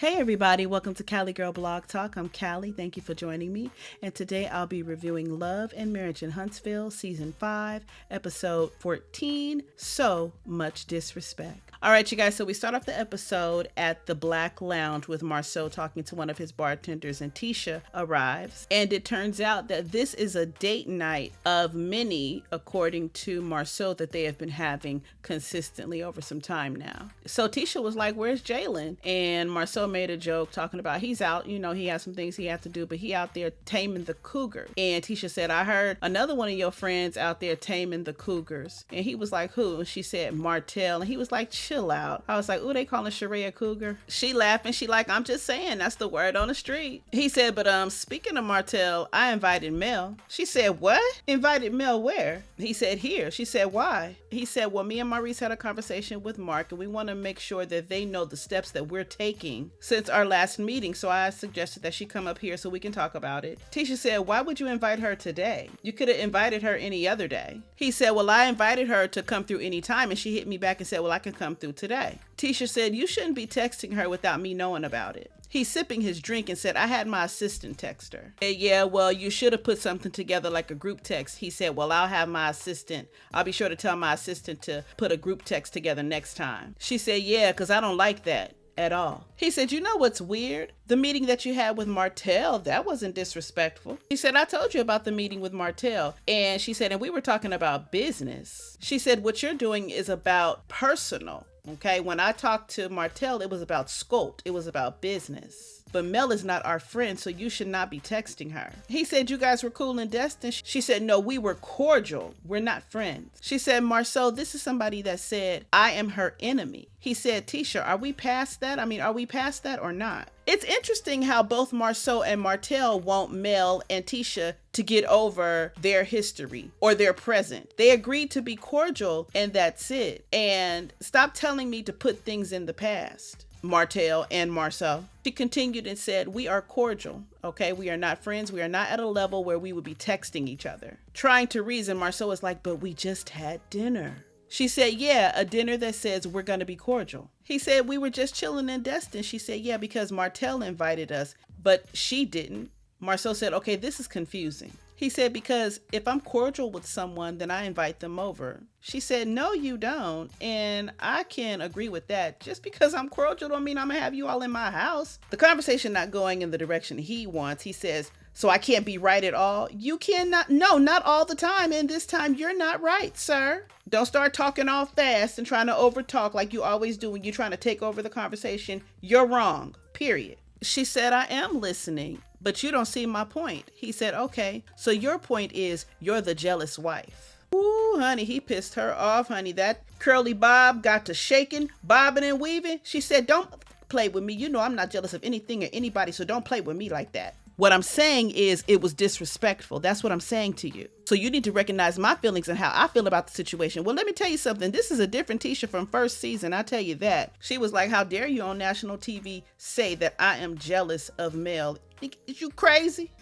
Hey everybody, welcome to Cali Girl Blog Talk. I'm Callie. Thank you for joining me. And today I'll be reviewing Love and Marriage in Huntsville, Season 5, Episode 14, So Much Disrespect. All right, you guys, so we start off the episode at the Black Lounge with Marsau talking to one of his bartenders, and Tisha arrives. And it turns out that this is a date night of many, according to Marsau, that they have been having consistently over some time now. So Tisha was like, "Where's Jalen?" And Marsau made a joke talking about he's out, he has some things he has to do, but he out there taming the cougar. And Tisha said, "I heard another one of your friends out there taming the cougars." And he was like, "Who?" And she said, "Martel." And he was like, "Chill out." I was like, "Ooh, they calling Sheree a cougar?" She laughing. She like, "I'm just saying, that's the word on the street." He said, "But speaking of Martel, I invited Mel." She said, "What? Invited Mel where?" He said, "Here." She said, "Why?" He said, "Well, me and Maurice had a conversation with Mark, and we want to make sure that they know the steps that we're taking since our last meeting. So I suggested that she come up here so we can talk about it." Tisha said, "Why would you invite her today? You could have invited her any other day." He said, "Well, I invited her to come through any time," and she hit me back and said, "Well, I can come through today." Tisha said, "You shouldn't be texting her without me knowing about it." He's sipping his drink and said, "I had my assistant text her." And "Yeah, well, you should have put something together like a group text." He said, "Well, I'll have my assistant. I'll be sure to tell my assistant to put a group text together next time." She said, "Yeah, because I don't like that at all." He said, "You know what's weird? The meeting that you had with Martel, that wasn't disrespectful." He said, "I told you about the meeting with Martel." And she said, "And we were talking about business." She said, "What you're doing is about personal. Okay, when I talked to Martel, it was about scope. It was about business. But Mel is not our friend, so you should not be texting her." He said, "You guys were cool and destined." She said, "No, we were cordial. We're not friends." She said, "Marsau, this is somebody that said I am her enemy." He said, "Tisha, are we past that? Are we past that or not?" It's interesting how both Marsau and Martel want Mel and Tisha to get over their history or their present. They agreed to be cordial and that's it. And stop telling me to put things in the past, Martel and Marsau. She continued and said, "We are cordial, okay? We are not friends. We are not at a level where we would be texting each other." Trying to reason, Marsau was like, "But we just had dinner." She said, "Yeah, a dinner that says we're going to be cordial." He said, "We were just chilling and destined." She said, "Yeah, because Martel invited us, but she didn't." Marsau said, "Okay, this is confusing." He said, "Because if I'm cordial with someone, then I invite them over." She said, "No, you don't. And I can agree with that. Just because I'm cordial don't mean I'm going to have you all in my house." The conversation not going in the direction he wants. He says, "So I can't be right at all?" "You cannot. No, not all the time. And this time you're not right, sir. Don't start talking all fast and trying to overtalk like you always do when you're trying to take over the conversation. You're wrong, period." She said, "I am listening, but you don't see my point." He said, "Okay, so your point is you're the jealous wife." Ooh, honey, he pissed her off, honey. That curly bob got to shaking, bobbing and weaving. She said, "Don't play with me. You know I'm not jealous of anything or anybody, so don't play with me like that. What I'm saying is it was disrespectful. That's what I'm saying to you. So you need to recognize my feelings and how I feel about the situation." Well, let me tell you something. This is a different Tisha from first season. I tell you that. She was like, "How dare you on national TV say that I am jealous of Mel? Is you crazy?"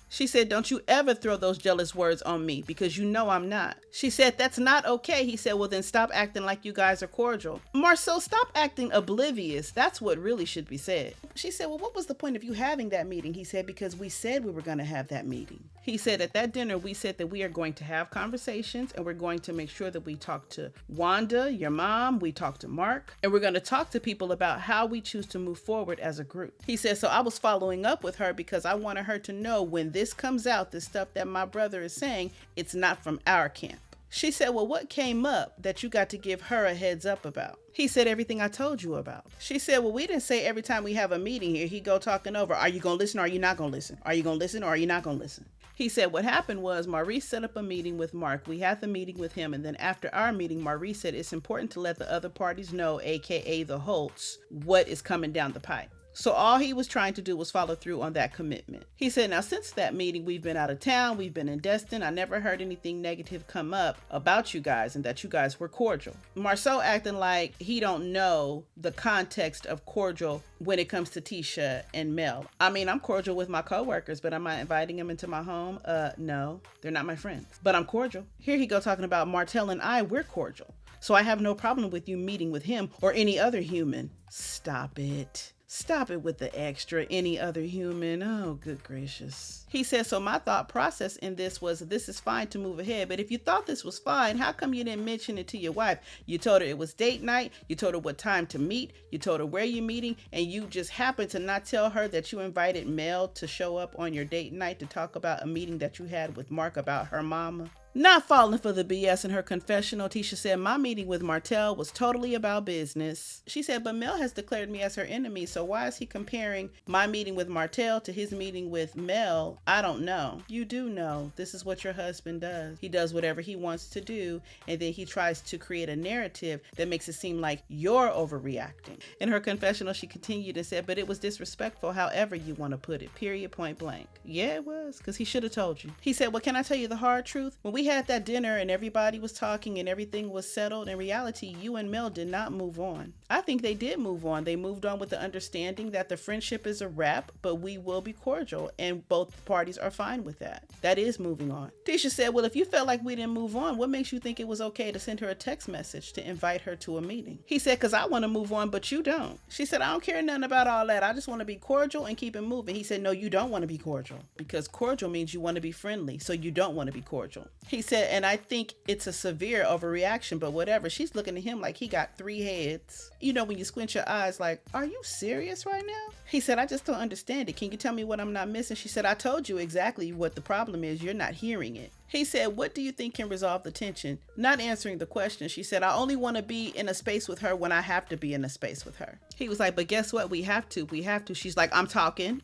She said, "Don't you ever throw those jealous words on me because you know I'm not." She said, "That's not okay." He said, "Well, then stop acting like you guys are cordial." Marsau, stop acting oblivious. That's what really should be said. She said, "Well, what was the point of you having that meeting?" He said, "Because we said we were going to have that meeting." He said, "At that dinner, we said that we are going to have conversations and we're going to make sure that we talk to Wanda, your mom, we talk to Mark, and we're going to talk to people about how we choose to move forward as a group." He said, "So I was following up with her because I wanted her to know when this comes out, the stuff that my brother is saying, it's not from our camp." She said, "Well, what came up that you got to give her a heads up about?" He said, "Everything I told you about." She said, "Well, we didn't say every time we have a meeting here, he go talking over, are you going to listen or are you not going to listen? Are you going to listen or are you not going to listen?" He said, "What happened was Maurice set up a meeting with Mark. We had the meeting with him. And then after our meeting, Maurice said it's important to let the other parties know, AKA the Holtz, what is coming down the pipe." So all he was trying to do was follow through on that commitment. He said, "Now, since that meeting, we've been out of town. We've been in Destin. I never heard anything negative come up about you guys and that you guys were cordial." Marsau acting like he don't know the context of cordial when it comes to Tisha and Mel. "I'm cordial with my coworkers, but am I inviting them into my home? No, they're not my friends, but I'm cordial." Here he go talking about Martel and we're cordial. So I have no problem with you meeting with him or any other human. Stop it. Stop it with the extra any other human. Oh, good gracious. He said, so my thought process in this was, this is fine to move ahead, but if you thought this was fine, how come you didn't mention it to your wife? You told her it was date night, you told her what time to meet, you told her where you're meeting, and you just happened to not tell her that you invited Mel to show up on your date night to talk about a meeting that you had with Mark about her mama. Not falling for the BS in her confessional, Tisha said, my meeting with Martel was totally about business. She said, but Mel has declared me as her enemy, so why is he comparing my meeting with Martel to his meeting with Mel? I don't know. You do know. This is what your husband does. He does whatever he wants to do, and then he tries to create a narrative that makes it seem like you're overreacting. In her confessional, she continued and said, but it was disrespectful, however you want to put it, period, point blank. Yeah, it was, because he should have told you. He said, well, can I tell you the hard truth? When we had that dinner and everybody was talking and everything was settled, in reality, you and Mel did not move on. I think they did move on. They moved on with the understanding that the friendship is a wrap, but we will be cordial, and both parties are fine with that. That is moving on. Tisha said, well, if you felt like we didn't move on, what makes you think it was okay to send her a text message to invite her to a meeting? He said, because I want to move on, but you don't. She said, I don't care nothing about all that. I just want to be cordial and keep it moving. He said, no, you don't want to be cordial, because cordial means you want to be friendly, so you don't want to be cordial. He said, and I think it's a severe overreaction, but whatever. She's looking at him like he got 3 heads. You know, when you squint your eyes like, are you serious right now? He said, I just don't understand it. Can you tell me what I'm not missing? She said, I told you exactly what the problem is. You're not hearing it. He said, what do you think can resolve the tension? Not answering the question. She said, I only want to be in a space with her when I have to be in a space with her. He was like, but guess what? We have to. She's like, I'm talking.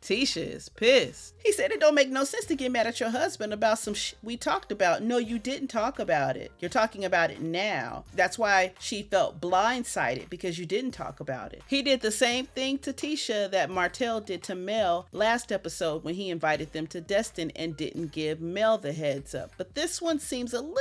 Tisha is pissed. He said, it don't make no sense to get mad at your husband about some we talked about. No, you didn't talk about it. You're talking about it now. That's why she felt blindsided, because you didn't talk about it. He did the same thing to Tisha that Martel did to Mel last episode when he invited them to Destin and didn't give Mel the heads up. But this one seems a little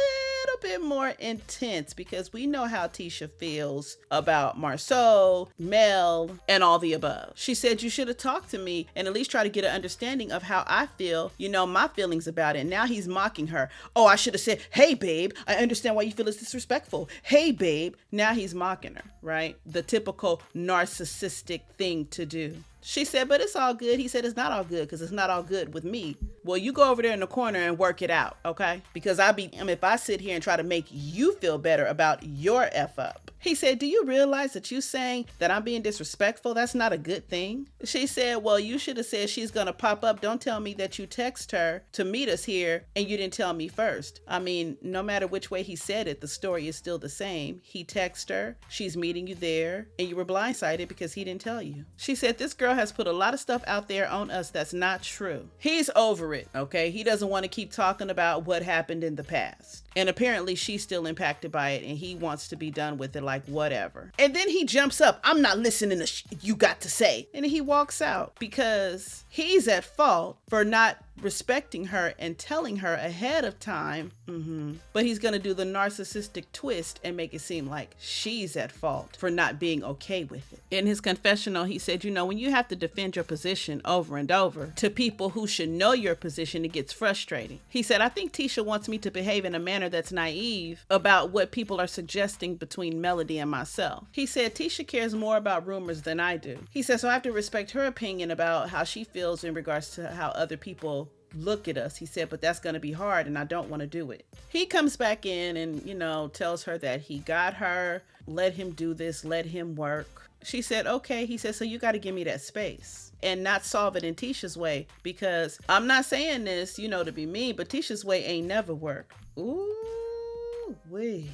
bit more intense, because we know how Tisha feels about Marsau, Mel, and all the above. She said, you should have talked to me and at least try to get an understanding of how I feel, my feelings about it. Now he's mocking her. Oh, I should have said, hey, babe, I understand why you feel it's disrespectful. Hey, babe. Now he's mocking her, right? The typical narcissistic thing to do. She said, but it's all good. He said, it's not all good, because it's not all good with me. Well, you go over there in the corner and work it out, okay? Because if I sit here and try to make you feel better about your F up. He said, do you realize that you saying that I'm being disrespectful, that's not a good thing? She said, well, you should have said she's going to pop up. Don't tell me that you text her to meet us here and you didn't tell me first. I mean, no matter which way he said it, the story is still the same. He texted her, she's meeting you there, and you were blindsided because he didn't tell you. She said, this girl has put a lot of stuff out there on us that's not true. He's over it, okay? He doesn't want to keep talking about what happened in the past. And apparently she's still impacted by it, and he wants to be done with it, like whatever. And then he jumps up. I'm not listening to you got to say. And he walks out because he's at fault for not respecting her and telling her ahead of time. But he's going to do the narcissistic twist and make it seem like she's at fault for not being okay with it. In his confessional, he said, when you have to defend your position over and over to people who should know your position, it gets frustrating. He said, I think Tisha wants me to behave in a manner that's naive about what people are suggesting between Melody and myself. He said, Tisha cares more about rumors than I do. He said, so I have to respect her opinion about how she feels in regards to how other people look at us. He said, but that's going to be hard and I don't want to do it. He comes back in and, tells her that he got her, let him do this, let him work. She said, okay. He said, so you got to give me that space and not solve it in Tisha's way, because I'm not saying this, to be mean, but Tisha's way ain't never worked. Ooh. Wee.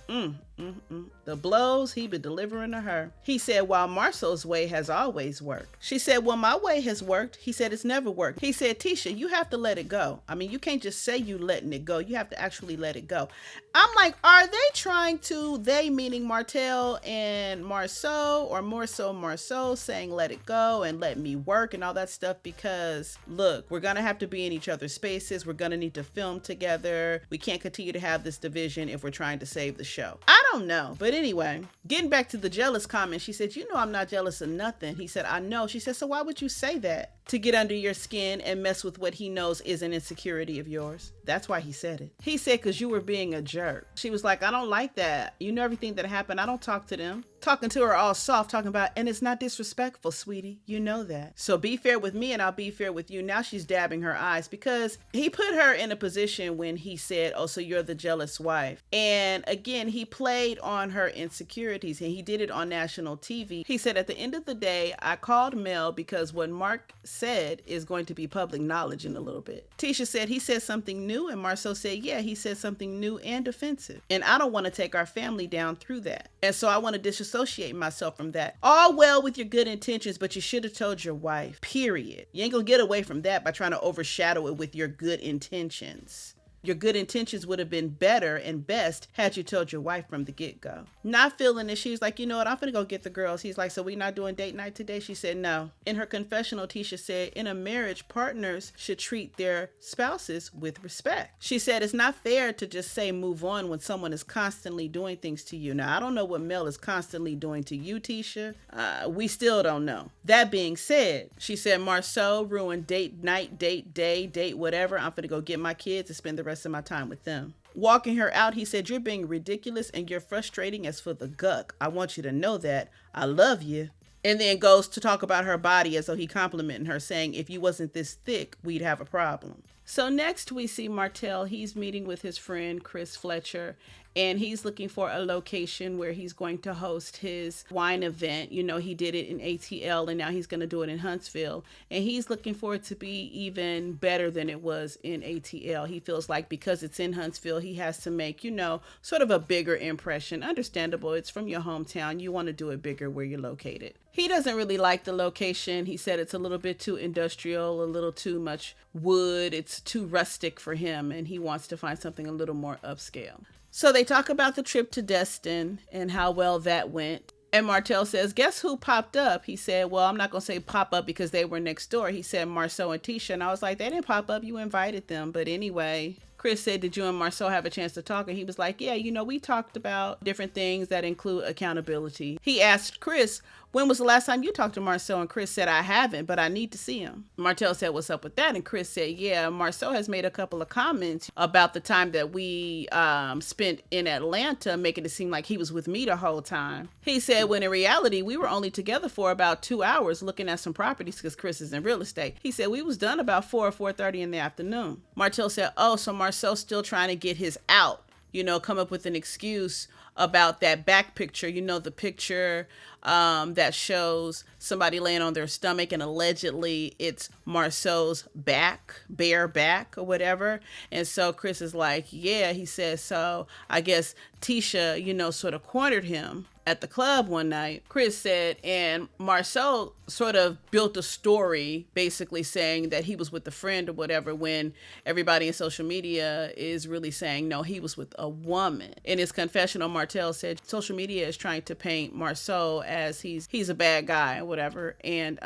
The blows he been delivering to her. He said, while Marsau's way has always worked. She said, well, my way has worked. He said, it's never worked. He said, Tisha, you have to let it go. I mean, you can't just say you letting it go. You have to actually let it go. I'm like, are they trying to, they meaning Martel and Marsau, or more so Marsau saying let it go and let me work and all that stuff? Because look, we're going to have to be in each other's spaces. We're going to need to film together. We can't continue to have this division if we're trying to save the show. I don't know. But anyway, getting back to the jealous comment, she said, I'm not jealous of nothing. He said, I know. She said, so why would you say that? To get under your skin and mess with what he knows is an insecurity of yours. That's why he said it. He said, because you were being a jerk. She was like, I don't like that. You know everything that happened. I don't talk to them. talking to her all soft, talking about, and it's not disrespectful, sweetie. You know that. So be fair with me and I'll be fair with you. Now she's dabbing her eyes because he put her in a position when he said, oh, so you're the jealous wife. And again, he played on her insecurities and he did it on national TV. He said, at the end of the day, I called Mel because what Mark said is going to be public knowledge in a little bit. Tisha said he said something new and Marsau said, yeah, he said something new and offensive. And I don't want to take our family down through that. And so I want to disassociate myself from that. All well with your good intentions, but you should have told your wife, period. You ain't gonna get away from that by trying to overshadow it with your good intentions. Your good intentions would have been better and best had you told your wife from the get-go. Not feeling it, she's like, you know what, I'm gonna go get the girls. He's like, so we not doing date night today? She said no. In her confessional, Tisha said, in a marriage, partners should treat their spouses with respect. She said, it's not fair to just say move on when someone is constantly doing things to you. Now, I don't know what Mel is constantly doing to you, Tisha. We still don't know. That being said, she said, Marsau ruined date night, date day, date whatever. I'm gonna go get my kids and spend the rest of my time with them. Walking her out, he said, you're being ridiculous and you're frustrating as for the guck. I want you to know that. I love you. And then goes to talk about her body as though he complimenting her, saying, if you wasn't this thick, we'd have a problem. So next we see Martel. He's meeting with his friend Chris Fletcher, and he's looking for a location where he's going to host his wine event. You know, he did it in ATL and now he's going to do it in Huntsville. And he's looking for it to be even better than it was in ATL. He feels like because it's in Huntsville, he has to make, you know, sort of a bigger impression. Understandable. It's from your hometown. You want to do it bigger where you're located. He doesn't really like the location. He said it's a little bit too industrial, a little too much wood. It's too rustic for him, and he wants to find something a little more upscale. So they talk about the trip to Destin and how well that went. And Martel says, guess who popped up? He said, well, I'm not going to say pop up because they were next door. He said Marsau and Tisha. And I was like, they didn't pop up. You invited them. But anyway, Chris said, did you and Marsau have a chance to talk? And he was like, yeah, you know, we talked about different things that include accountability. He asked Chris, when was the last time you talked to Marsau? And Chris said, I haven't, but I need to see him. Martel said, what's up with that? And Chris said, yeah, Marsau has made a couple of comments about the time that we spent in Atlanta, making it seem like he was with me the whole time. He said, when in reality, we were only together for about 2 hours looking at some properties because Chris is in real estate. He said, we was done about 4 or 4:30 in the afternoon. Martel said, oh, so Marsau's still trying to get his out, you know, come up with an excuse about that back picture, you know, the picture that shows somebody laying on their stomach and allegedly it's Marsau's back, bare back or whatever. And so Chris is like, yeah, he says, so I guess Tisha, you know, sort of cornered him at the club one night. Chris said, and Marsau sort of built a story basically saying that he was with a friend or whatever, when everybody in social media is really saying, no, he was with a woman. In his confessional, Martel said social media is trying to paint Marsau as he's a bad guy or whatever. And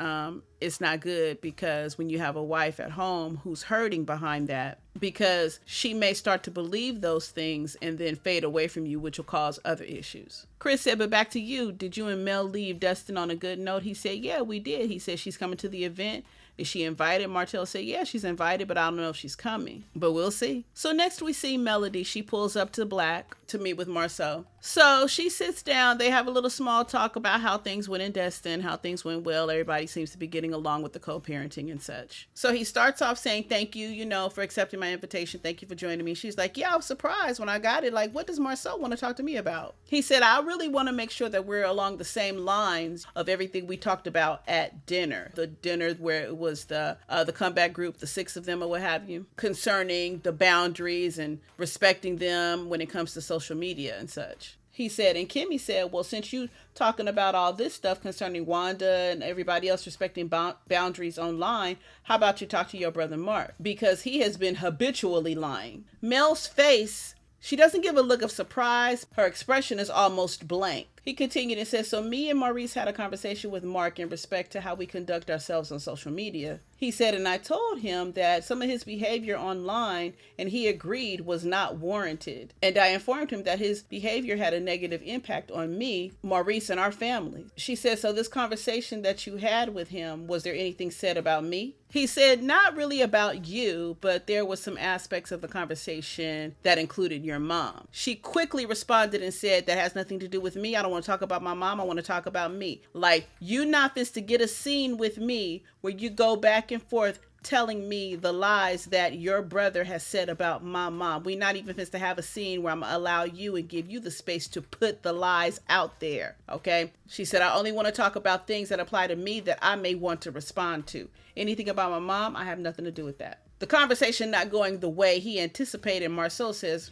it's not good because when you have a wife at home who's hurting behind that, because she may start to believe those things and then fade away from you, which will cause other issues. Chris said, but back to you. Did you and Mel leave Dustin on a good note? He said, yeah, we did. He said, she's coming to the event. Is she invited? Martel said, yeah, she's invited, but I don't know if she's coming, but we'll see. So next we see Melody. She pulls up to Black to meet with Marsau. So she sits down. They have a little small talk about how things went in Destin, how things went well. Everybody seems to be getting along with the co-parenting and such. So he starts off saying, thank you, you know, for accepting my invitation. Thank you for joining me. She's like, yeah, I was surprised when I got it. Like, what does Marsau want to talk to me about? He said, I really want to make sure that we're along the same lines of everything we talked about at dinner. The dinner where it was the comeback group, the 6 of them or what have you, concerning the boundaries and respecting them when it comes to social media and such. He said, and Kimmi said, well, since you talking about all this stuff concerning Wanda and everybody else respecting boundaries online, how about you talk to your brother Mark? Because he has been habitually lying. Mel's face, she doesn't give a look of surprise. Her expression is almost blank. He continued and said, so me and Maurice had a conversation with Mark in respect to how we conduct ourselves on social media. He said, and I told him that some of his behavior online, and he agreed, was not warranted. And I informed him that his behavior had a negative impact on me, Maurice, and our family. She said, so this conversation that you had with him, was there anything said about me? He said, not really about you, but there was some aspects of the conversation that included your mom. She quickly responded and said, that has nothing to do with me. I don't want to talk about my mom. I want to talk about me. Like, you not fist to get a scene with me where you go back and forth telling me the lies that your brother has said about my mom. We not even supposed to have a scene where I'm gonna allow you and give you the space to put the lies out there. Okay. She said, I only want to talk about things that apply to me that I may want to respond to. Anything about my mom, I have nothing to do with that. The conversation not going the way he anticipated, Marsau says,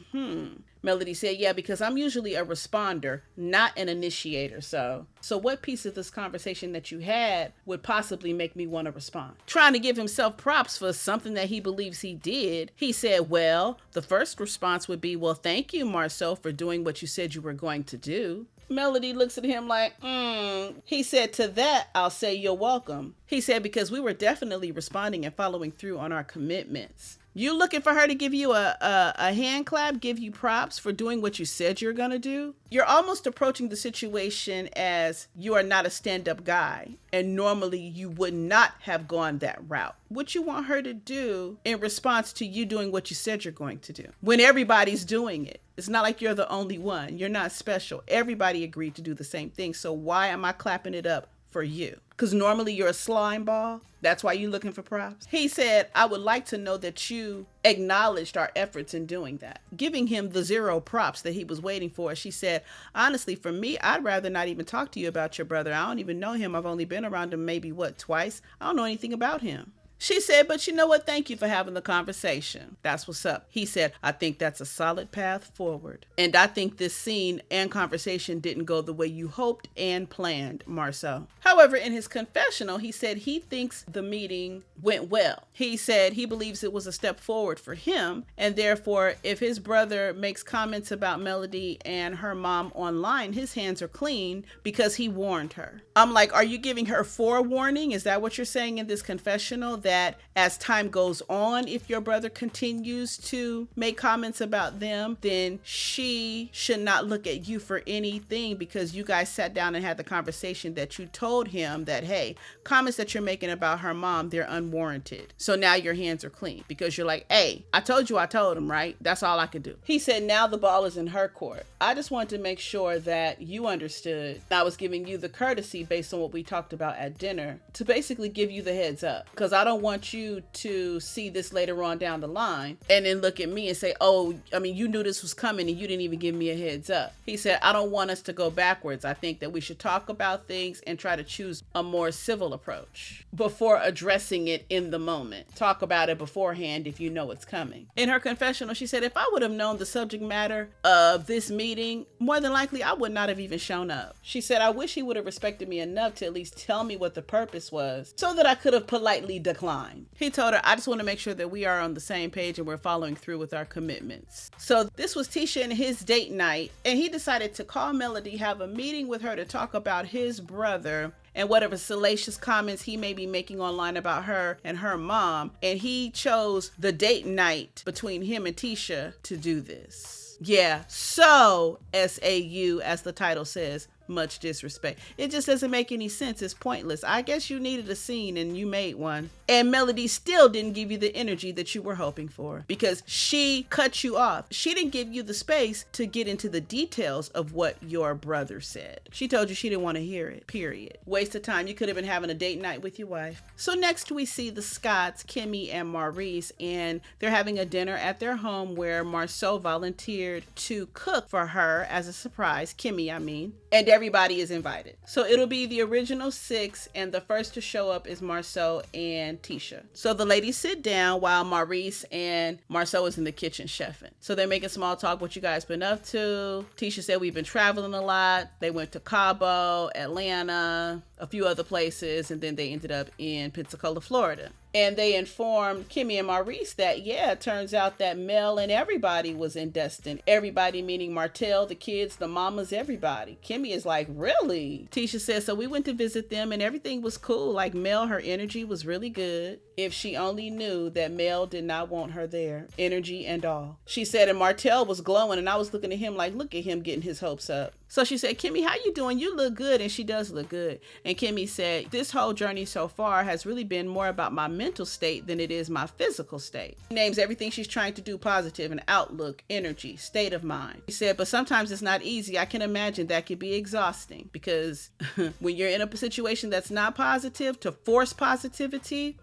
Melody said, yeah, because I'm usually a responder, not an initiator. So what piece of this conversation that you had would possibly make me want to respond? Trying to give himself props for something that he believes he did. He said, well, the first response would be, well, thank you, Marsau, for doing what you said you were going to do. Melody looks at him like, He said, to that, I'll say you're welcome. He said, because we were definitely responding and following through on our commitments. You looking for her to give you a hand clap, give you props for doing what you said you're going to do? You're almost approaching the situation as you are not a stand-up guy, and normally you would not have gone that route. What you want her to do in response to you doing what you said you're going to do, when everybody's doing it. It's not like you're the only one. You're not special. Everybody agreed to do the same thing. So why am I clapping it up for you? Because normally you're a slime ball. That's why you're looking for props. He said, I would like to know that you acknowledged our efforts in doing that, giving him the 0 props that he was waiting for. She said, honestly, for me, I'd rather not even talk to you about your brother. I don't even know him. I've only been around him maybe, twice? I don't know anything about him. She said, but you know what? Thank you for having the conversation. That's what's up. He said, I think that's a solid path forward. And I think this scene and conversation didn't go the way you hoped and planned, Marsau. However, in his confessional, he said he thinks the meeting went well. He said he believes it was a step forward for him. And therefore, if his brother makes comments about Melody and her mom online, his hands are clean because he warned her. I'm like, are you giving her forewarning? Is that what you're saying in this confessional? That as time goes on, if your brother continues to make comments about them, then she should not look at you for anything because you guys sat down and had the conversation that you told him that, hey, comments that you're making about her mom, they're unwarranted. So now your hands are clean because you're like, hey, I told you I told him, right? That's all I could do. He said, now the ball is in her court. I just wanted to make sure that you understood. I was giving you the courtesy based on what we talked about at dinner to basically give you the heads up because I don't want you to see this later on down the line and then look at me and say, oh, I mean, you knew this was coming and you didn't even give me a heads up. He said, I don't want us to go backwards. I think that we should talk about things and try to choose a more civil approach before addressing it in the moment. Talk about it beforehand if you know it's coming. In her confessional, she said, if I would have known the subject matter of this meeting, more than likely I would not have even shown up. She said, I wish he would have respected me enough to at least tell me what the purpose was so that I could have politely declined. He told her, I just want to make sure that we are on the same page and we're following through with our commitments. So this was Tisha and his date night, and he decided to call Melody, have a meeting with her to talk about his brother and whatever salacious comments he may be making online about her and her mom. And he chose the date night between him and Tisha to do this. Yeah, so SAU, as the title says, much disrespect. It just doesn't make any sense. It's pointless. I guess you needed a scene and you made one. And Melody still didn't give you the energy that you were hoping for because she cut you off. She didn't give you the space to get into the details of what your brother said. She told you she didn't want to hear it, period. Waste of time. You could have been having a date night with your wife. So next we see the Scotts, Kimmi and Maurice, and they're having a dinner at their home where Marsau volunteered to cook for her as a surprise. Kimmi, I mean. And everybody is invited. So it'll be the original 6, and the first to show up is Marsau and Tisha. So the ladies sit down while Maurice and Marsau is in the kitchen chefing. So they're making small talk, what you guys been up to. Tisha said we've been traveling a lot. They went to Cabo, Atlanta, a few other places, and then they ended up in Pensacola, Florida. And they informed Kimmi and Maurice that, yeah, it turns out that Mel and everybody was in Destin. Everybody meaning Martel, the kids, the mamas, everybody. Kimmi is like, really? Tisha says, so we went to visit them and everything was cool. Like Mel, her energy was really good. If she only knew that Mel did not want her there, energy and all. She said, and Martel was glowing and I was looking at him like, look at him getting his hopes up. So she said, Kimmi, how you doing? You look good. And she does look good. And Kimmi said, this whole journey so far has really been more about my mental state than it is my physical state. She names everything she's trying to do positive: an outlook, energy, state of mind. She said, but sometimes it's not easy. I can imagine that could be exhausting because when you're in a situation that's not positive, to force positivity,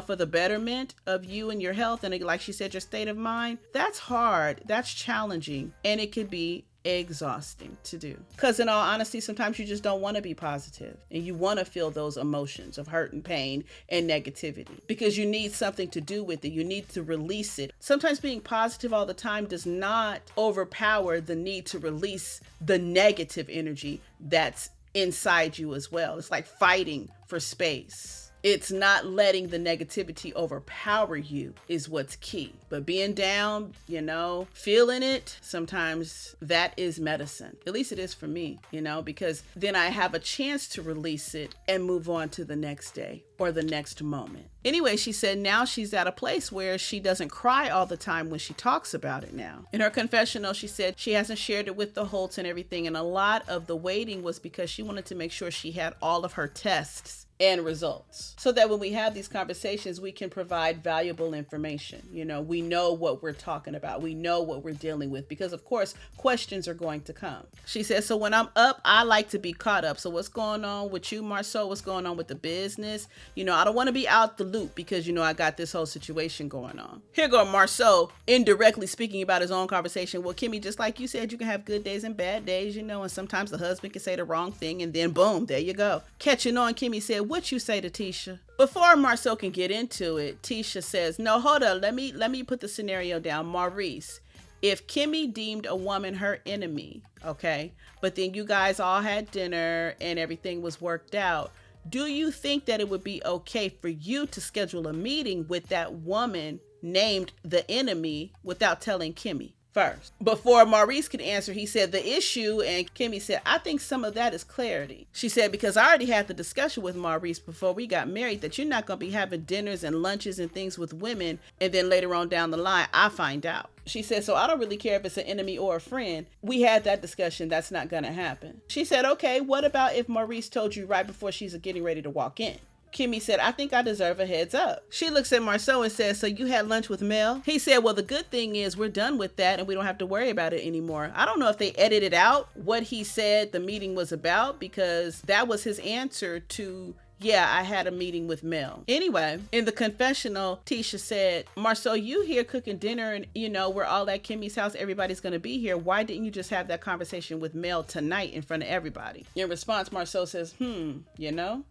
for the betterment of you and your health, and like she said, your state of mind, that's hard, that's challenging, and it could be exhausting to do. Because in all honesty, sometimes you just don't want to be positive and you want to feel those emotions of hurt and pain and negativity because you need something to do with it. You need to release it. Sometimes being positive all the time does not overpower the need to release the negative energy that's inside you as well. It's like fighting for space. It's not letting the negativity overpower you is what's key. But being down, feeling it, sometimes that is medicine. At least it is for me, because then I have a chance to release it and move on to the next day or the next moment. Anyway, she said now she's at a place where she doesn't cry all the time when she talks about it now. In her confessional, she said she hasn't shared it with the Holts and everything. And a lot of the waiting was because she wanted to make sure she had all of her tests and results so that when we have these conversations, we can provide valuable information. We know what we're talking about. We know what we're dealing with because, of course, questions are going to come. She says, so when I'm up, I like to be caught up. So what's going on with you, Marsau? What's going on with the business? I don't want to be out the loop because, I got this whole situation going on. Here go Marsau indirectly speaking about his own conversation. Well, Kimmi, just like you said, you can have good days and bad days, and sometimes the husband can say the wrong thing and then boom, there you go. Catching on, Kimmi said, what you say to Tisha? Before Marsau can get into it, Tisha says, no, hold up. Let me put the scenario down. Maurice, if Kimmi deemed a woman her enemy, okay, but then you guys all had dinner and everything was worked out, do you think that it would be okay for you to schedule a meeting with that woman named the enemy without telling Kimmi first? Before Maurice could answer, he said the issue, and Kimmi said, I think some of that is clarity. She said, because I already had the discussion with Maurice before we got married that you're not going to be having dinners and lunches and things with women, and then later on down the line, I find out. She said, so I don't really care if it's an enemy or a friend. We had that discussion. That's not going to happen. She said, okay, what about if Maurice told you right before she's getting ready to walk in? Kimmi said, I think I deserve a heads up. She looks at Marsau and says, so you had lunch with Mel? He said, well, the good thing is we're done with that and we don't have to worry about it anymore. I don't know if they edited out what he said the meeting was about because that was his answer to, yeah, I had a meeting with Mel. Anyway, in the confessional, Tisha said, Marsau, you here cooking dinner and, we're all at Kimmi's house. Everybody's going to be here. Why didn't you just have that conversation with Mel tonight in front of everybody? In response, Marsau says,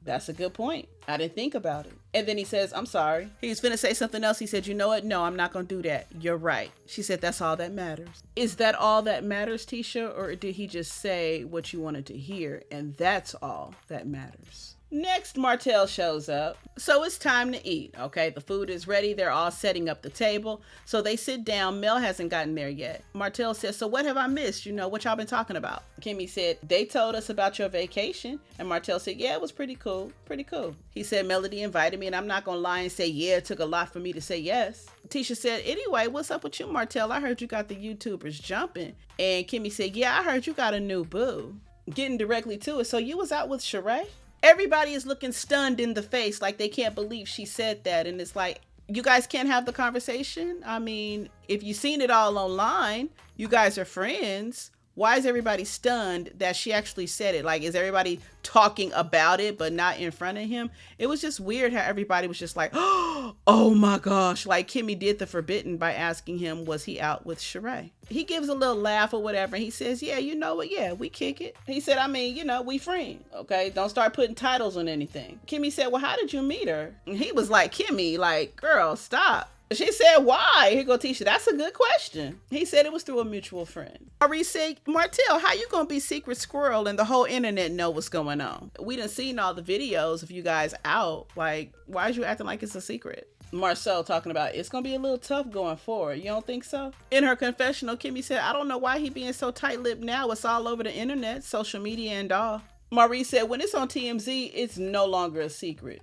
that's a good point. I didn't think about it. And then he says, I'm sorry. He's finna say something else. He said, you know what? No, I'm not going to do that. You're right. She said, that's all that matters. Is that all that matters, Tisha? Or did he just say what you wanted to hear? And that's all that matters. Next, Martel shows up. So it's time to eat. Okay, the food is ready. They're all setting up the table. So they sit down. Mel hasn't gotten there yet. Martel says, so what have I missed? What y'all been talking about? Kimmi said, they told us about your vacation. And Martel said, yeah, it was pretty cool. Pretty cool. He said, Melody invited me and I'm not going to lie and say, yeah, it took a lot for me to say yes. Tisha said, anyway, what's up with you, Martel? I heard you got the YouTubers jumping. And Kimmi said, yeah, I heard you got a new boo. Getting directly to it. So you was out with Sheree? Everybody is looking stunned in the face like they can't believe she said that. And it's like, you guys can't have the conversation? I mean, if you've seen it all online, you guys are friends. Why is everybody stunned that she actually said it? Like, is everybody talking about it but not in front of him? It was just weird how everybody was just like, oh my gosh. Like Kimmi did the forbidden by asking him, was he out with Sheree? He gives a little laugh or whatever. And he says, yeah, you know what? Yeah, we kick it. He said, I mean, we friends. Okay, don't start putting titles on anything. Kimmi said, well, how did you meet her? And he was like, Kimmi, like, girl, stop. She said, why? Here go Tisha. That's a good question. He said it was through a mutual friend. Maurice said, Martel, how you gonna be secret squirrel and the whole internet know what's going on? We done seen all the videos of you guys out. Like, why is you acting like it's a secret? Marsau talking about it's gonna be a little tough going forward. You don't think so? In her confessional, Kimmi said, I don't know why he being so tight-lipped now. It's all over the internet, social media and all. Maurice said, when it's on TMZ, it's no longer a secret.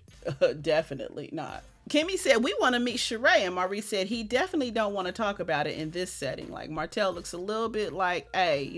Definitely not. Kimmi said, we want to meet Sheree. And Maurice said, he definitely don't want to talk about it in this setting. Like, Martel looks a little bit like, hey,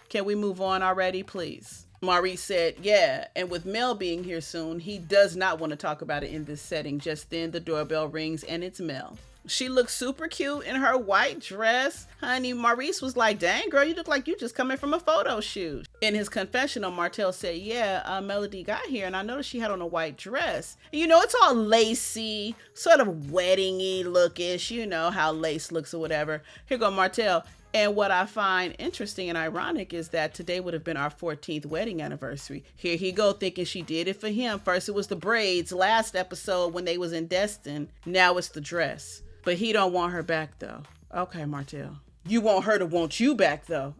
can we move on already, please? Maurice said, yeah. And with Mel being here soon, he does not want to talk about it in this setting. Just then the doorbell rings and it's Mel. She looks super cute in her white dress. Honey, Maurice was like, dang, girl, you look like you just coming from a photo shoot. In his confessional, Martel said, yeah, Melody got here and I noticed she had on a white dress. It's all lacy, sort of wedding-y lookish. You know how lace looks or whatever. Here go Martel. And what I find interesting and ironic is that today would have been our 14th wedding anniversary. Here he go thinking she did it for him. First it was the braids, last episode when they was in Destin. Now it's the dress. But he don't want her back though. Okay, Martel. You want her to want you back though.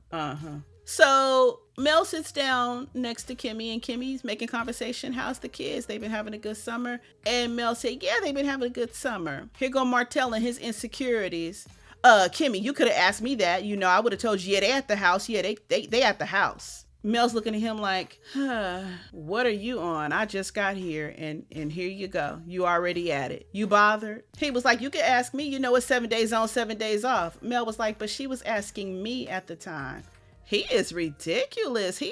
So Mel sits down next to Kimmi and Kimmy's making conversation. How's the kids? They've been having a good summer. And Mel said, yeah, they've been having a good summer. Here go Martel and his insecurities. Kimmi, you could have asked me that. I would have told you, yeah, they at the house. Yeah, they at the house. Mel's looking at him like, what are you on? I just got here and here you go. You already at it. You bothered? He was like, you could ask me, it's 7 days on, 7 days off. Mel was like, but she was asking me at the time. He is ridiculous.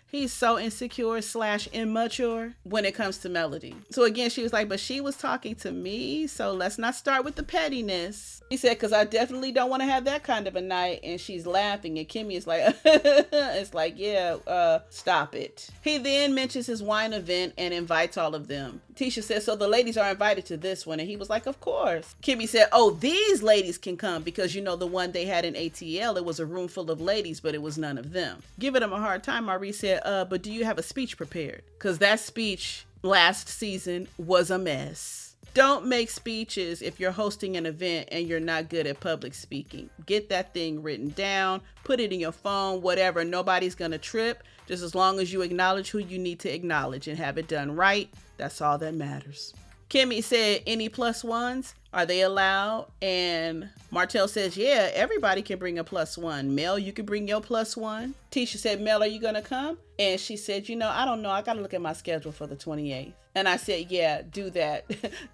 He's so insecure / immature when it comes to Melody. So again, she was like, but she was talking to me, so let's not start with the pettiness. He said, because I definitely don't want to have that kind of a night. And she's laughing and Kimmi is like, it's like, yeah, stop it. He then mentions his wine event and invites all of them. Tisha says, so the ladies are invited to this one. And he was like, of course. Kimmi said, oh, these ladies can come because, the one they had in ATL, it was a room full of ladies, but it was none of them. Giving him a hard time, Maurice said, but do you have a speech prepared? Because that speech last season was a mess. Don't make speeches if you're hosting an event and you're not good at public speaking. Get that thing written down, put it in your phone, whatever. Nobody's going to trip. Just as long as you acknowledge who you need to acknowledge and have it done right. That's all that matters. Kimmi said, any plus ones? Are they allowed? And Martel says, yeah, everybody can bring a plus one. Mel, you can bring your plus one. Tisha said, Mel, are you going to come? And she said, I don't know. I got to look at my schedule for the 28th. And I said, yeah, do that.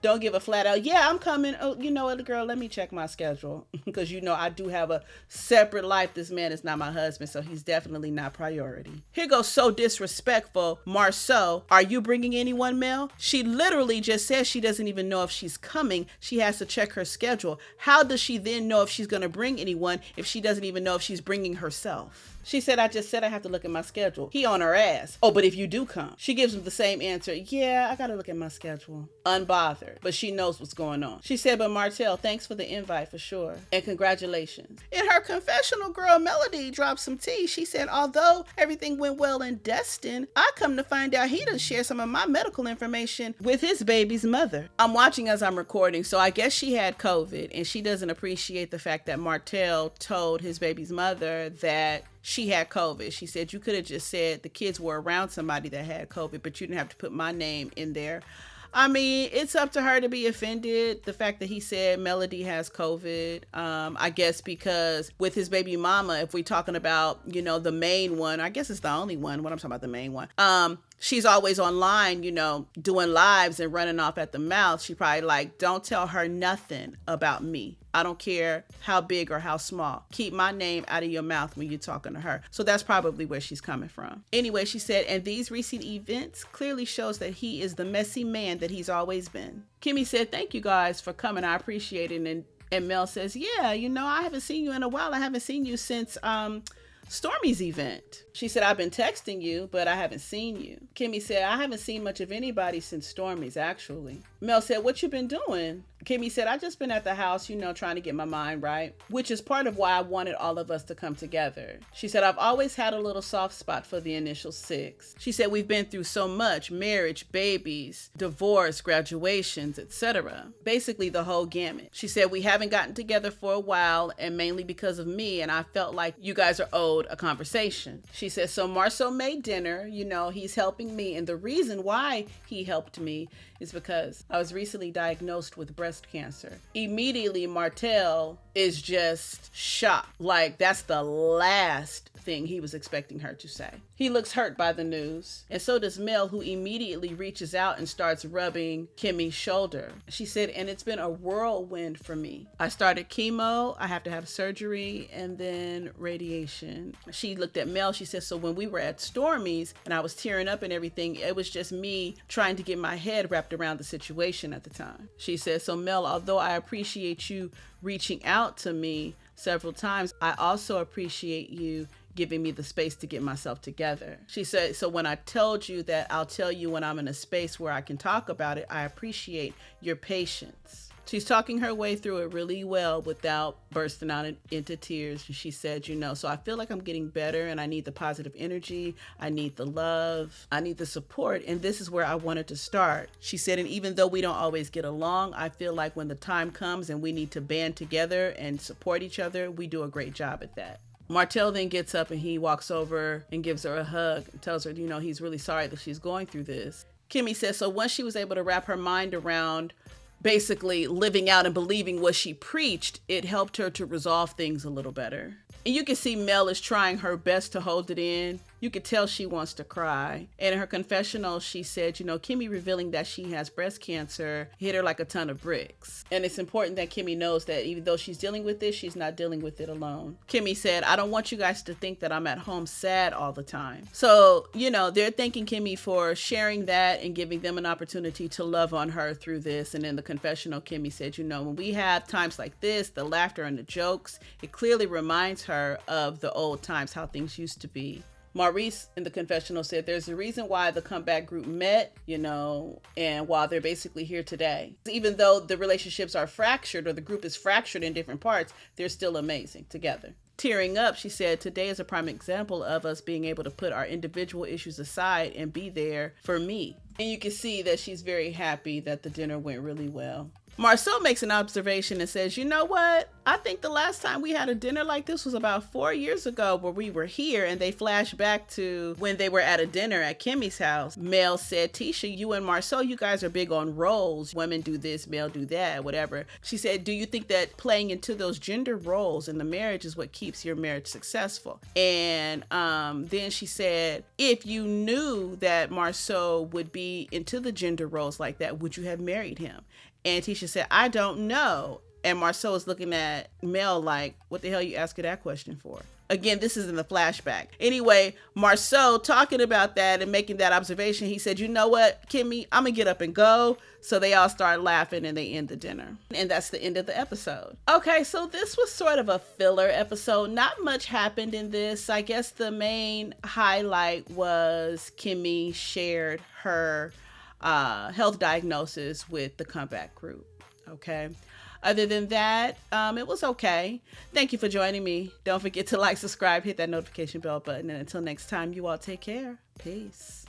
Don't give a flat out, yeah, I'm coming. Oh, you know what, girl, let me check my schedule. Because, I do have a separate life. This man is not my husband, so he's definitely not priority. Here goes so disrespectful. Marsau, are you bringing anyone, Mel? She literally just says she doesn't even know if she's coming. She has to check her schedule. How does she then know if she's going to bring anyone if she doesn't even know if she's bringing herself? She said, I just said I have to look at my schedule. He on her ass. Oh, but if you do come. She gives him the same answer. Yeah, I got to look at my schedule. Unbothered. But she knows what's going on. She said, but Martel, thanks for the invite for sure. And congratulations. In her confessional, girl, Melody dropped some tea. She said, although everything went well in Destin, I come to find out he done shared some of my medical information with his baby's mother. I'm watching as I'm recording, so I guess she had COVID and she doesn't appreciate the fact that Martel told his baby's mother that she had COVID. She said, you could have just said the kids were around somebody that had COVID, but you didn't have to put my name in there. I mean, it's up to her to be offended. The fact that he said Melody has COVID, I guess because with his baby mama, if we're talking about, the main one, I guess it's the only one when I'm talking about the main one. She's always online, doing lives and running off at the mouth. She probably like, don't tell her nothing about me. I don't care how big or how small. Keep my name out of your mouth when you're talking to her. So that's probably where she's coming from. Anyway, she said, and these recent events clearly shows that he is the messy man that he's always been. Kimmi said, thank you guys for coming. I appreciate it. And Mel says, yeah, I haven't seen you in a while. I haven't seen you since Stormy's event. She said, I've been texting you, but I haven't seen you. Kimmi said, I haven't seen much of anybody since Stormy's, actually. Mel said, what you been doing? Kimmi said, I just been at the house, trying to get my mind right, which is part of why I wanted all of us to come together. She said, I've always had a little soft spot for the initial 6. She said, we've been through so much: marriage, babies, divorce, graduations, etc. Basically the whole gamut. She said, we haven't gotten together for a while, and mainly because of me, and I felt like you guys are owed a conversation. She said, so Marsau made dinner, he's helping me, and the reason why he helped me is because I was recently diagnosed with breast cancer. Immediately, Martel is just shocked. Like, that's the last everything he was expecting her to say. He looks hurt by the news, and so does Mel, who immediately reaches out and starts rubbing Kimmy's shoulder. She said, and it's been a whirlwind for me. I started chemo, I have to have surgery, and then radiation. She looked at Mel, she said, so when we were at Stormy's and I was tearing up and everything, it was just me trying to get my head wrapped around the situation at the time. She said, so Mel, although I appreciate you reaching out to me several times, I also appreciate you giving me the space to get myself together. She said, so when I told you that I'll tell you when I'm in a space where I can talk about it, I appreciate your patience. She's talking her way through it really well without bursting out into tears. She said, so I feel like I'm getting better, and I need the positive energy. I need the love. I need the support. And this is where I wanted to start. She said, and even though we don't always get along, I feel like when the time comes and we need to band together and support each other, we do a great job at that. Martel then gets up and he walks over and gives her a hug and tells her, he's really sorry that she's going through this. Kimmi says, so once she was able to wrap her mind around basically living out and believing what she preached, it helped her to resolve things a little better. And you can see Mel is trying her best to hold it in. You could tell she wants to cry. And in her confessional, she said, Kimmi revealing that she has breast cancer hit her like a ton of bricks. And it's important that Kimmi knows that even though she's dealing with this, she's not dealing with it alone. Kimmi said, I don't want you guys to think that I'm at home sad all the time. So, they're thanking Kimmi for sharing that and giving them an opportunity to love on her through this. And in the confessional, Kimmi said, when we have times like this, the laughter and the jokes, it clearly reminds her of the old times, how things used to be. Maurice in the confessional said there's a reason why the comeback group met, and while they're basically here today. Even though the relationships are fractured or the group is fractured in different parts, they're still amazing together. Tearing up, she said, today is a prime example of us being able to put our individual issues aside and be there for me. And you can see that she's very happy that the dinner went really well. Marsau makes an observation and says, what? I think the last time we had a dinner like this was about 4 years ago where we were here, and they flash back to when they were at a dinner at Kimmi's house. Mel said, Tisha, you and Marsau, you guys are big on roles. Women do this, male do that, whatever. She said, do you think that playing into those gender roles in the marriage is what keeps your marriage successful? And then she said, if you knew that Marsau would be into the gender roles like that, would you have married him? And Tisha said, I don't know. And Marsau is looking at Mel like, what the hell you asking that question for? Again, this is in the flashback. Anyway, Marsau talking about that and making that observation, he said, you know what, Kimmi, I'm going to get up and go. So they all start laughing and they end the dinner. And that's the end of the episode. Okay, so this was sort of a filler episode. Not much happened in this. I guess the main highlight was Kimmi shared her health diagnosis with the comeback group. Okay. Other than that, it was okay. Thank you for joining me. Don't forget to like, subscribe, hit that notification bell button. And until next time, you all take care. Peace.